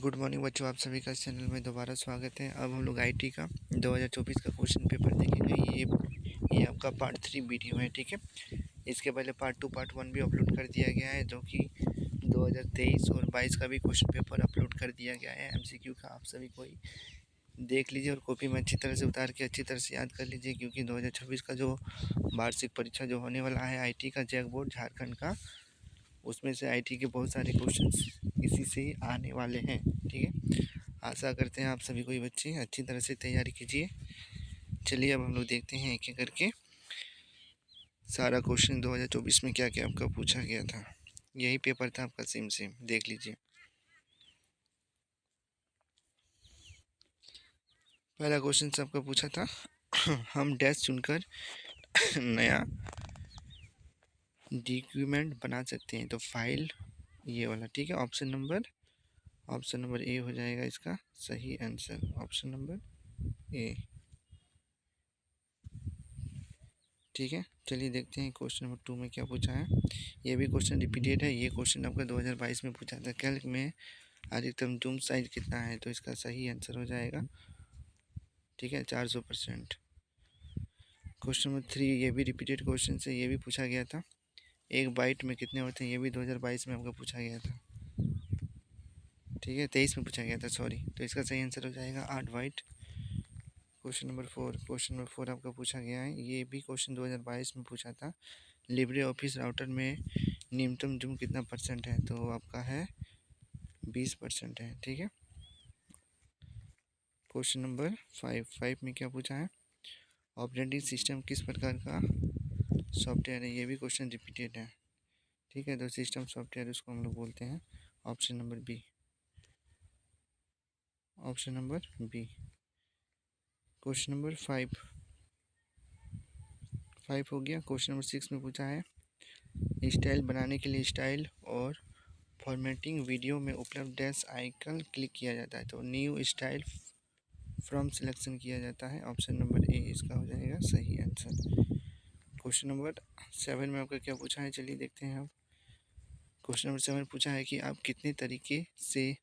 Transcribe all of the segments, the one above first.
Good morning बच्चों, आप सभी का इस चैनल में दोबारा स्वागत है। अब हम लोग आईटी का 2024 का क्वेश्चन पेपर देखेंगे। ये आपका पार्ट 3 वीडियो है, ठीक है। इसके पहले पार्ट 2 पार्ट 1 भी अपलोड कर दिया गया है, जो कि 2023 और 22 का भी क्वेश्चन पेपर अपलोड कर दिया गया है एमसीक्यू का। आप सभी को देख लीजिए और कॉपी में अच्छी तरह से उतार के अच्छी तरह से याद कर लीजिए, क्योंकि 2026 का जो वार्षिक परीक्षा जो होने वाला है आईटी का जैक बोर्ड झारखंड का, उसमें से आईटी के बहुत सारे क्वेश्चंस इसी से ही आने वाले हैं, ठीक है। आशा करते हैं आप सभी कोई बच्चे अच्छी तरह से तैयारी कीजिए। चलिए अब हम लोग देखते हैं एक एक करके सारा क्वेश्चन 2024 में क्या क्या आपका पूछा गया था। यही पेपर था आपका सेम देख लीजिए। पहला क्वेश्चन से आपका पूछा था हम डैश चुनकर नया डॉक्यूमेंट बना सकते हैं, तो फाइल ये वाला, ठीक है। ऑप्शन नंबर ए हो जाएगा इसका सही आंसर, ऑप्शन नंबर ए, ठीक है। चलिए देखते हैं क्वेश्चन नंबर 2 में क्या पूछा है। ये भी क्वेश्चन रिपीटेड है। ये क्वेश्चन आपका 2022 में पूछा था। कैल्क में अधिकतम जूम साइज कितना है, तो इसका सही आंसर हो जाएगा, ठीक है, 400%। क्वेश्चन नंबर 3 ये भी रिपीटेड क्वेश्चन से, ये भी पूछा गया था। एक बाइट में कितने होते हैं, ये भी 2022 में आपका पूछा गया था, ठीक है, 23 में पूछा गया था, सॉरी। तो इसका सही आंसर हो जाएगा 8 बाइट। क्वेश्चन नंबर 4 आपका पूछा गया है। ये भी क्वेश्चन 2022 में पूछा था। लिब्रे ऑफिस राउटर में न्यूनतम जूम कितना परसेंट है, तो आपका है 20% है, ठीक है। क्वेश्चन नंबर 5 में क्या पूछा है, ऑपरेटिंग सिस्टम किस प्रकार का सॉफ्टवेयर है। ये भी क्वेश्चन रिपीटेड है, ठीक है। तो सिस्टम सॉफ्टवेयर उसको हम लोग बोलते हैं option number B, option number B. Question number 5 हो गया। क्वेश्चन नंबर 6 में पूछा है स्टाइल बनाने के लिए स्टाइल और फॉर्मेटिंग वीडियो में उपलब्ध डैश आइकन क्लिक किया जाता है, तो न्यू स्टाइल फ्रॉम सिलेक्शन किया जाता है, ऑप्शन नंबर ए इसका हो जाएगा सही आंसर। क्वेश्चन नंबर 7 में आपका क्या पूछा है, चलिए देखते हैं। अब क्वेश्चन नंबर 7 पूछा है कि आप कितने तरीके से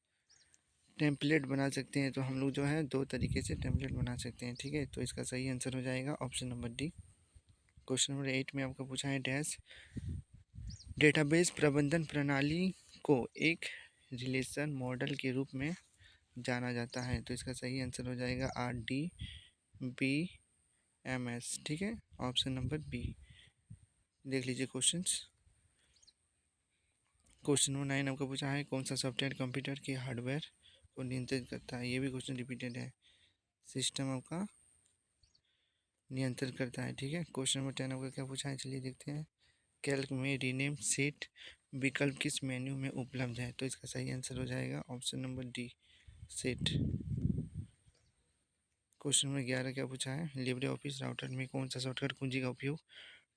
टेम्पलेट बना सकते हैं, तो हम लोग जो है 2 तरीके से टेम्पलेट बना सकते हैं, ठीक है। तो इसका सही आंसर हो जाएगा option number D. Question number 8 में आपका पूछा है डैश डेटाबेस प्रबंधन प्रणाली को एक रिलेशन मॉडल के रूप में जाना जाता है, तो इसका सही आंसर हो जाएगा RDBMS, ठीक है, ऑप्शन नंबर बी। देख लीजिए क्वेश्चंस। क्वेश्चन नंबर 9 आपको पूछा है कौन सा सॉफ्टवेयर कंप्यूटर के हार्डवेयर को नियंत्रित करता है। ये भी क्वेश्चन रिपीटेड है। सिस्टम आपका नियंत्रित करता है, ठीक है। क्वेश्चन नंबर 10 आपका क्या पूछा है, चलिए देखते हैं। कैल्क में रीनेम सेट विकल्प किस मेन्यू में उपलब्ध है, तो इसका सही आंसर हो जाएगा option number D, set. Question number 11 क्या पूछा है, लिब्रे ऑफिस राउटर में कौन सा सॉफ्टवेयर कुंजी का उपयोग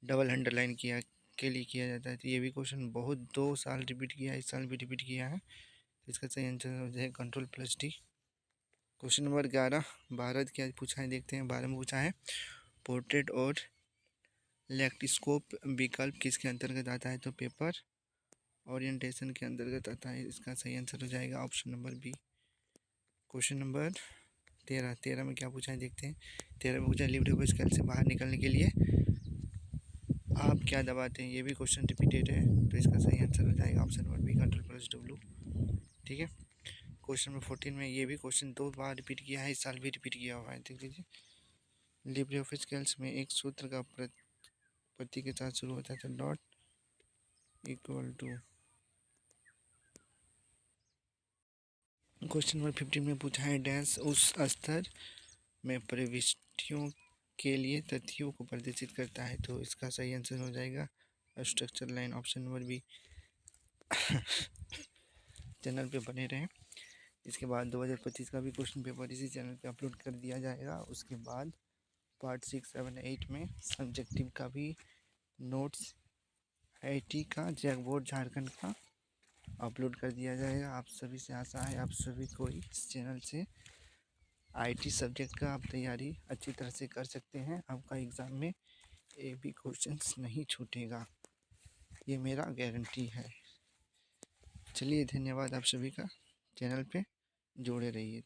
डबल अंडरलाइन किया के लिए किया जाता है। तो ये भी क्वेश्चन बहुत 2 साल रिपीट किया है, इस साल भी रिपीट किया है, तो इसका सही आंसर हो जाएगा Ctrl+D। क्वेश्चन नंबर 11 भारत क्या पूछा है, देखते हैं। 12 में पूछा है पोर्ट्रेट और लैक्टिस्कोप विकल्प किसके अंतर्गत आता है, तो पेपर ओरिएंटेशन के अंतर्गत आता है, इसका सही आंसर हो जाएगा option number B. Question number 13 में क्या पूछा है, देखते हैं। 13 में पूछा है लिब्रे स्केल से बाहर निकलने के लिए आप क्या दबाते हैं। ये भी क्वेश्चन रिपीटेड है, तो इसका सही आंसर हो जाएगा ऑप्शन नंबर बी, Ctrl+W, ठीक है। क्वेश्चन नंबर 14 में ये भी क्वेश्चन 2 बार रिपीट किया है, इस साल भी रिपीट किया हुआ है, देख लीजिए। लिब्रे ऑफिस कैल्क में एक सूत्र का प्रति के साथ शुरू होता है, तो dot equal to. Question number 15 में पूछा है डैश उस स्तर में प्रविष्टियों के लिए तथ्यों को प्रदर्शित करता है, तो इसका सही आंसर हो जाएगा structure line, option number B. Channel पे बने रहें। इसके बाद 2025 का भी क्वेश्चन पेपर इसी चैनल पे अपलोड कर दिया जाएगा। उसके बाद पार्ट 6, 7, 8 में सब्जेक्टिव का भी नोट्स आईटी का जैक बोर्ड झारखंड का अपलोड कर दिया जाएगा। आप सभी से आशा है आप सभी को इस चैनल से आईटी सब्जेक्ट का आप तैयारी अच्छी तरह से कर सकते हैं। आपका एग्ज़ाम में एक भी क्वेश्चंस नहीं छूटेगा, ये मेरा गारंटी है। चलिए धन्यवाद आप सभी का चैनल पे जोड़े रहिए।